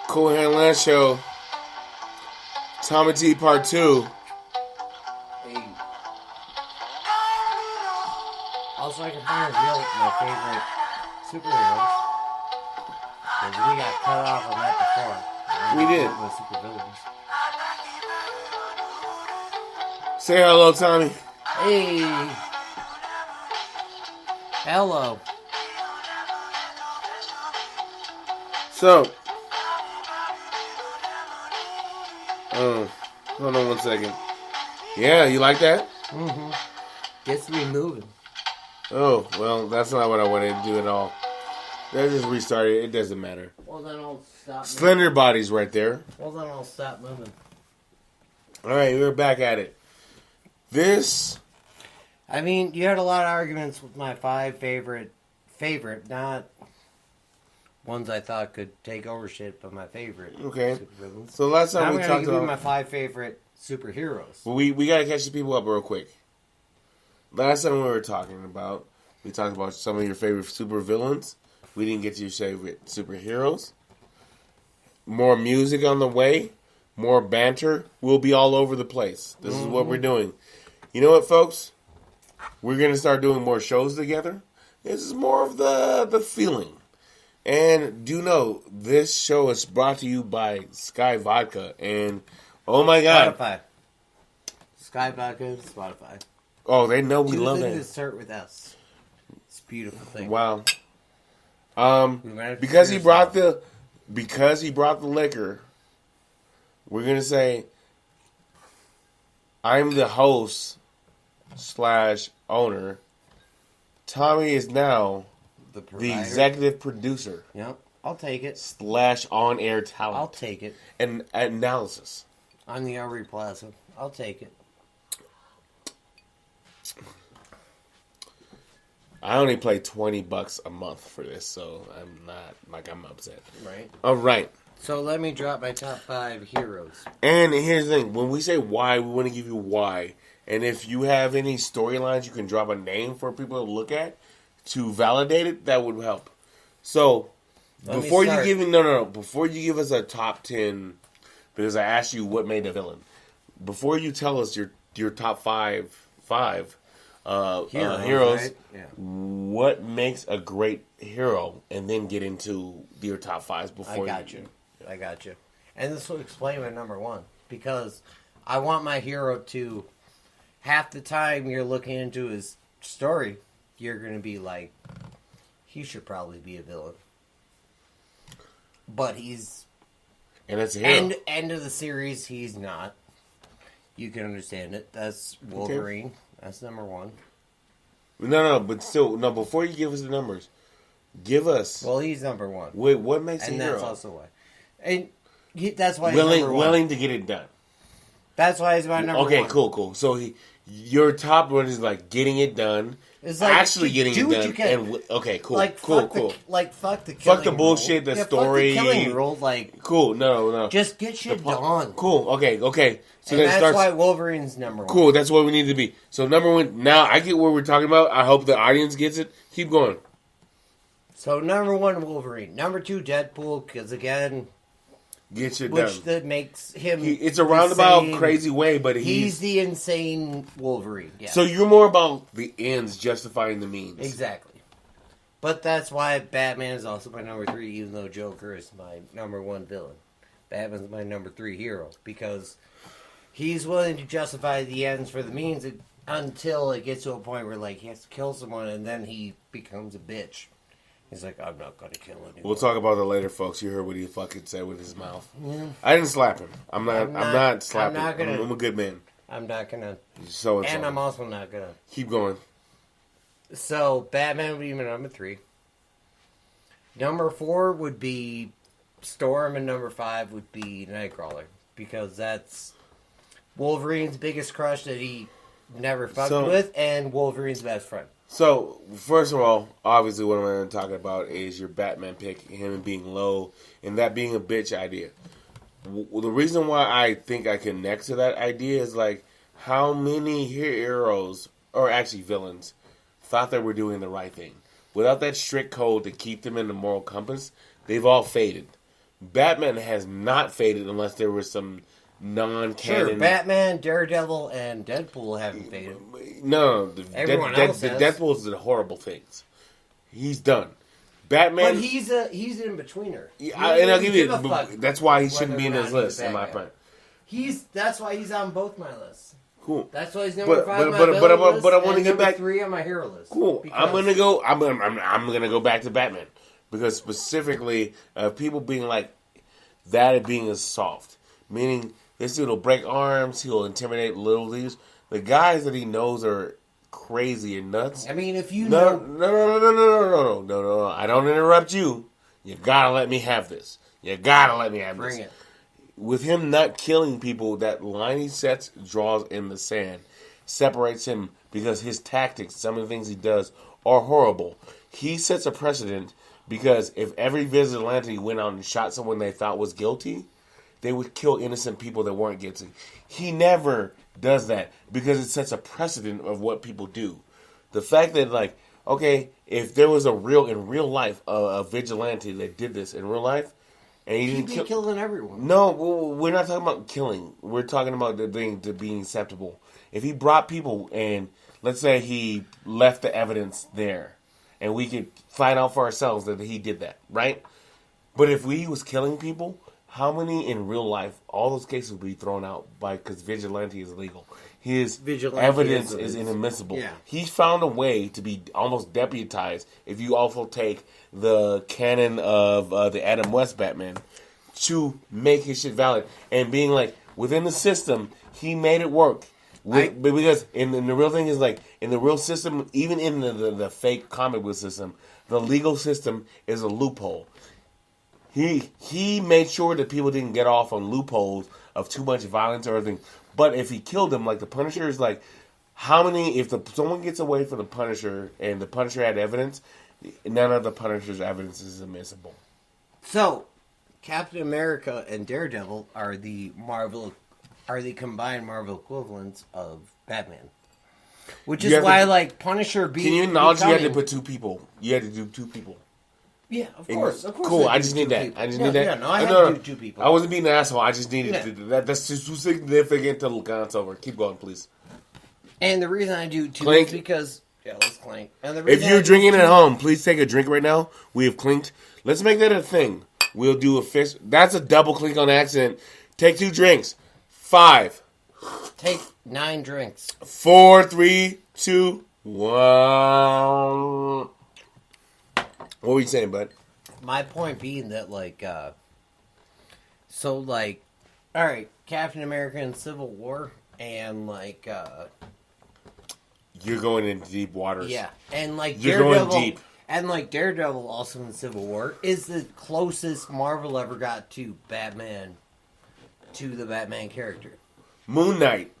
Coolhand Lanse Show. Tommy T Part 2. Hey. Also, I can find my favorite superheroes. Because we got cut off on that before. We did. With supervillains. Say hello, Tommy. Hey. Hello. So, hold on 1 second. Yeah, you like that? Mm-hmm. Gets me moving. Oh, well, that's not what I wanted to do at all. Let's just restart it. It doesn't matter. Well, then I'll stop. Slender body's right there. Well, then I'll stop moving. All right, we're back at it. I mean, you had a lot of arguments with my 5 favorite, not ones I thought could take over shit, but my favorite. Okay. Supervillains. So last time now we I'm talked give about you my 5 favorite superheroes. Well, we got to catch the people up real quick. Last time we talked about some of your favorite supervillains. We didn't get to your favorite superheroes. More music on the way. More banter. We'll be all over the place. This is what we're doing. You know what, folks? We're going to start doing more shows together. This is more of the feeling. And do know, this show is brought to you by Sky Vodka. And, oh my God. Spotify. Sky Vodka and Spotify. Oh, they know we love it. 2 things that start with S. It's a beautiful thing. Wow. Because he brought the liquor, we're gonna say I'm the host / owner. Tommy is now the executive producer. Yep, I'll take it. / on-air talent. I'll take it. And analysis. I'm the Aubrey Plaza. I'll take it. I only pay $20 a month for this, so I'm not I'm upset. Right. All right. So let me drop my top 5 heroes. And here's the thing: when we say why, we want to give you why. And if you have any storylines, you can drop a name for people to look at to validate it. That would help. So before you give us a top 10, because I asked you what made a villain. Before you tell us your top five heroes, right? Yeah. What makes a great hero, and then get into your top 5s before. I got you. And this will explain my number 1. Because I want my hero to, half the time you're looking into his story, you're going to be like, he should probably be a villain. But he's... And it's a hero. End of the series, he's not. You can understand it. That's Wolverine. Okay. That's number 1. But still, before you give us the numbers, give us... Well, he's number 1. What makes a hero? And that's also why. And that's why he's number 1. Willing to get it done. That's why he's my number 1. Okay, cool. So your top one is like getting it done. It's like actually getting it done. Okay, cool. Fuck the killing fuck the bullshit, rule. the story. Fuck the killing rule. Like, cool. No. Just get shit done. Cool. Okay. So and that's why Wolverine's number 1. Cool. That's what we need to be. So number 1. Now I get what we're talking about. I hope the audience gets it. Keep going. So number 1, Wolverine. Number 2, Deadpool. Because again, get you done. That makes him. It's a roundabout, crazy way, but he's the insane Wolverine. Yeah. So you're more about the ends justifying the means. Exactly. But that's why Batman is also my number 3, even though Joker is my number 1 villain. Batman's my number 3 hero because he's willing to justify the ends for the means until it gets to a point where he has to kill someone, and then he becomes a bitch. He's like, I'm not going to kill anyone. We'll talk about that later, folks. You heard what he fucking said with his mouth. Yeah. I didn't slap him. I'm not slapping. I'm a good man. I'm not going to. And I'm also not going to. Keep going. So, Batman would be my number 3. Number 4 would be Storm, and number 5 would be Nightcrawler. Because that's Wolverine's biggest crush that he never fucked with, and Wolverine's best friend. So, first of all, obviously what I'm going to talk about is your Batman pick, him being low, and that being a bitch idea. The reason why I think I connect to that idea is how many heroes, or actually villains, thought they were doing the right thing. Without that strict code to keep them in the moral compass, they've all faded. Batman has not faded unless there was some non-canon. Sure, Batman, Daredevil, and Deadpool haven't faded. No, Everyone else the has. Deadpool's did horrible things. He's done. Batman, But he's in betweener. and I'll give you. That's why he shouldn't be in his list, in my opinion. That's why he's on both my lists. Cool. That's why he's number 5 on my villain list. But I want to get back 3 on my hero list. Cool. I'm gonna go back to Batman because specifically people being like that being is soft, meaning this dude will break arms, he'll intimidate little leagues. The guys that he knows are crazy and nuts. I mean, if you No. know, I don't interrupt you. You gotta let me have this. You gotta let me have this. bring it. With him not killing people, that line he sets, draws in the sand, separates him because his tactics, some of the things he does, are horrible. He sets a precedent because if every vigilante went out and shot someone they thought was guilty, they would kill innocent people that weren't guilty. He never does that because it sets a precedent of what people do. The fact that, like, okay, if there was in real life, a vigilante that did this in real life, and he He'd didn't be killing everyone. No, we're not talking about killing. We're talking about being acceptable. If he brought people and let's say he left the evidence there, and we could find out for ourselves that he did that, right? But if he was killing people, how many in real life, all those cases would be thrown out because vigilante is illegal. His Vigilante evidence is inadmissible. Yeah. He found a way to be almost deputized if you also take the canon of the Adam West Batman to make his shit valid. And being like, within the system, he made it work. Because in the real thing is like, in the real system, even in the fake comic book system, the legal system is a loophole. He made sure that people didn't get off on loopholes of too much violence or anything. But if he killed them, like the Punisher is like, how many? If someone gets away from the Punisher and the Punisher had evidence, none of the Punisher's evidence is admissible. So, Captain America and Daredevil are the combined Marvel equivalents of Batman. Which is why, like, Punisher being... Can you acknowledge you had to put two people? You had to do two people. Yeah, of course. Cool, I just need that. People. I just need that. Yeah, no, I had to do two people. I wasn't being an asshole. I just needed to do that. That's just too significant to glance over. Keep going, please. And the reason I do two Clink. is because... Yeah, let's clink. And the If you're drinking at home, please take a drink right now. We have clinked. Let's make that a thing. We'll do a fist. That's a double clink on accident. Take 2 drinks. 5. Take 9 drinks. 4, 3, 2, 1. What were you saying, bud? My point being that, like, alright, Captain America in Civil War, and, like, You're going into deep waters. yeah, and, like, You're Daredevil, going deep. And, like, Daredevil also in Civil War is the closest Marvel ever got to Batman, to the Batman character. Moon Knight.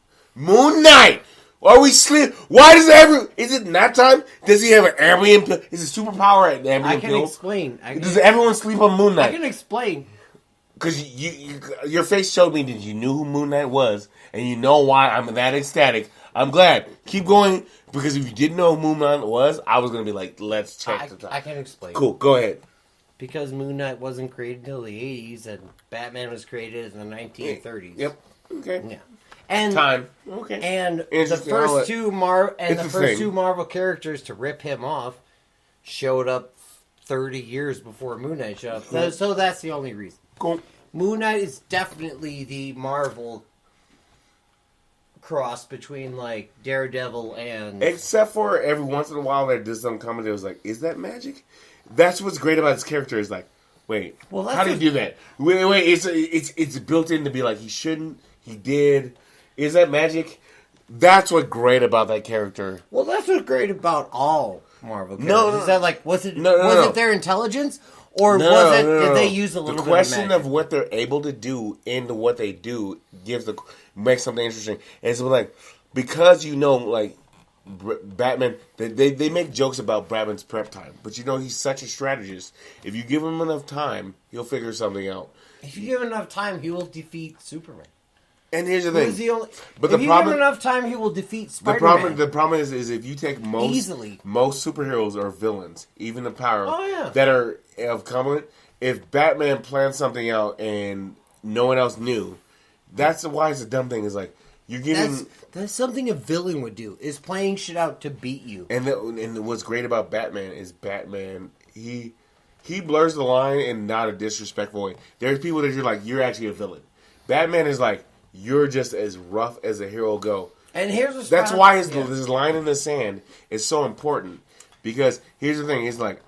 Are we sleep? Why does is it nap time? Does he have an Ambien pill? Is his superpower an Ambien I can pill? explain. Does everyone sleep on Moon I Knight? can explain. Because your face showed me that you knew who Moon Knight was, and you know why I'm that ecstatic. I'm glad. Keep going, because if you didn't know who Moon Knight was, I was going to be like, let's check the time. I can explain. Cool, go ahead. Because Moon Knight wasn't created until the 80s, and Batman was created in the 1930s. Yep. Okay. Yeah. And Time. Okay. And the Interesting. first two Interesting. two Marvel characters to rip him off showed up 30 years before Moon Knight showed up. Cool. So that's the only reason. Cool. Moon Knight is definitely the Marvel cross between, like, Daredevil and... Except for every once in a while there does some comment that was like, is that magic? That's what's great about his character is like, wait, Well, that's how do you do that? Wait, it's built in to be like, he shouldn't, he did. Is that magic? That's what's great about that character. Well, that's what's great about all Marvel characters. No. Is that, like, was it their intelligence? Or did they use a little bit of magic? The question of what they're able to do into what they do makes something interesting. And so, like, because you know, like, Batman, they make jokes about Batman's prep time. But you know, he's such a strategist. If you give him enough time, he'll figure something out. If you give him enough time, he will defeat Superman. And here's the thing. Who's the only? But if the you problem, give him enough time, he will defeat the Spider-Man. problem is if you take most Easily. most superheroes are villains, even the power Oh, yeah. that are of common. If Batman planned something out and no one else knew, that's why it's a dumb thing. Is like you're getting that's something a villain would do, is playing shit out to beat you. and what's great about Batman is Batman he blurs the line in not a disrespectful way. There's people that you're like you're actually a villain. Batman is like you're just as rough as a hero go. And here's what's that's why his line in the sand is so important because here's the thing. It's like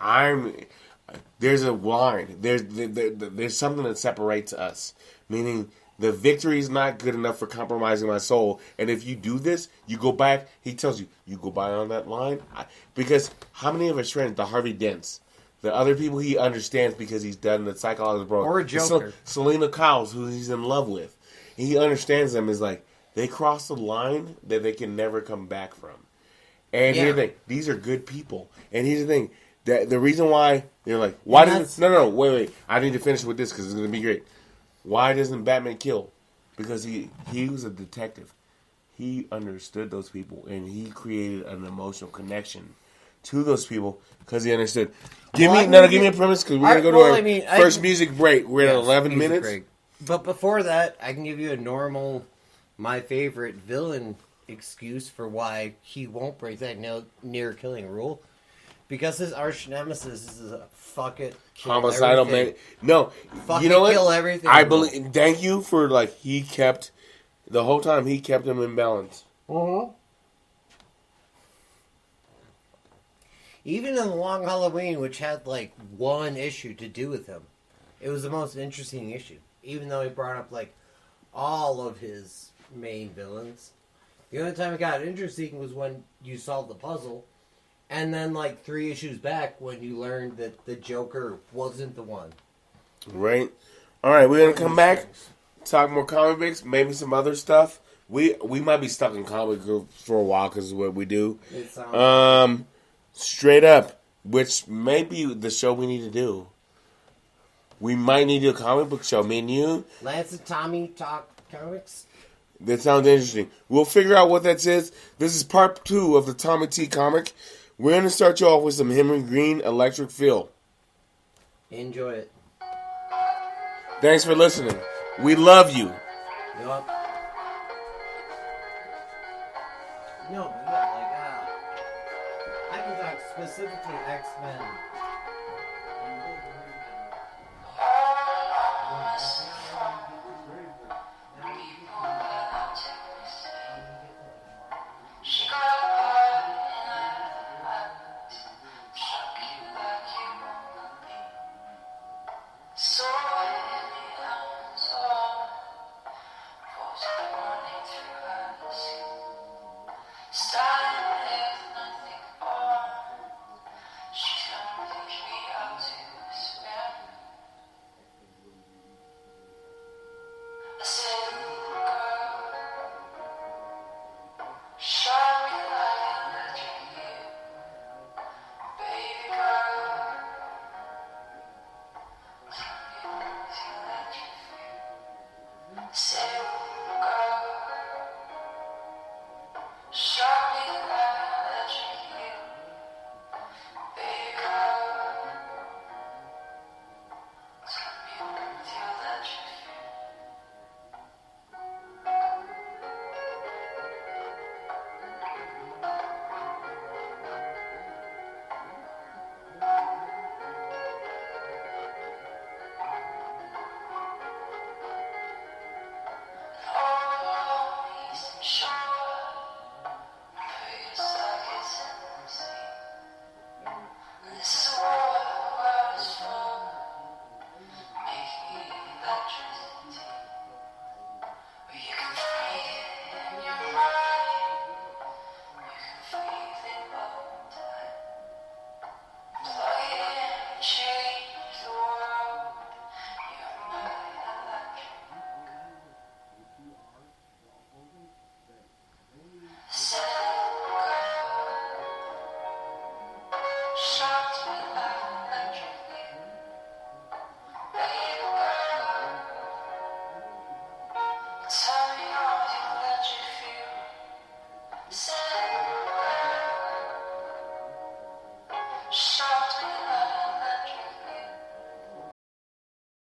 there's a line. There's something that separates us, meaning. The victory is not good enough for compromising my soul. And if you do this, you go back. He tells you, you go by on that line. Because how many of his friends, the Harvey Dents, the other people he understands because he's done the psychologist, bro. Or a Joker. Selena Kyles, who he's in love with. And he understands them is like, they cross the line that they can never come back from. And here's the thing. These are good people. And here's the thing. The reason why, they're like, why doesn't... No, wait. I need to finish with this because it's going to be great. Why doesn't Batman kill? Because he was a detective. He understood those people, and he created an emotional connection to those people because he understood. Give me a premise because we're going to go to our first music break. We're at 11 minutes. Break. But before that, I can give you a normal, my favorite villain excuse for why he won't break that near killing rule. Because his arch nemesis is a fuck it, homicidal man. No, fuck you know what? Kill everything. I believe. Thank you for he kept the whole time. He kept him in balance. Even in the Long Halloween, which had one issue to do with him, it was the most interesting issue. Even though he brought up all of his main villains, the only time it got interesting was when you solved the puzzle. And then, 3 issues back, when you learned that the Joker wasn't the one. Right. All right, we're going to come back, talk more comic books, maybe some other stuff. We might be stuck in comic books for a while because of what we do. Straight up, which may be the show we need to do. We might need to do a comic book show. Me and you. Lance and Tommy talk comics. That sounds interesting. We'll figure out what that is. This is part 2 of the Tommy T comic. We're going to start you off with some Henry Green Electric Feel. Enjoy it. Thanks for listening. We love you. Yup. No, but I can talk specifically X-Men.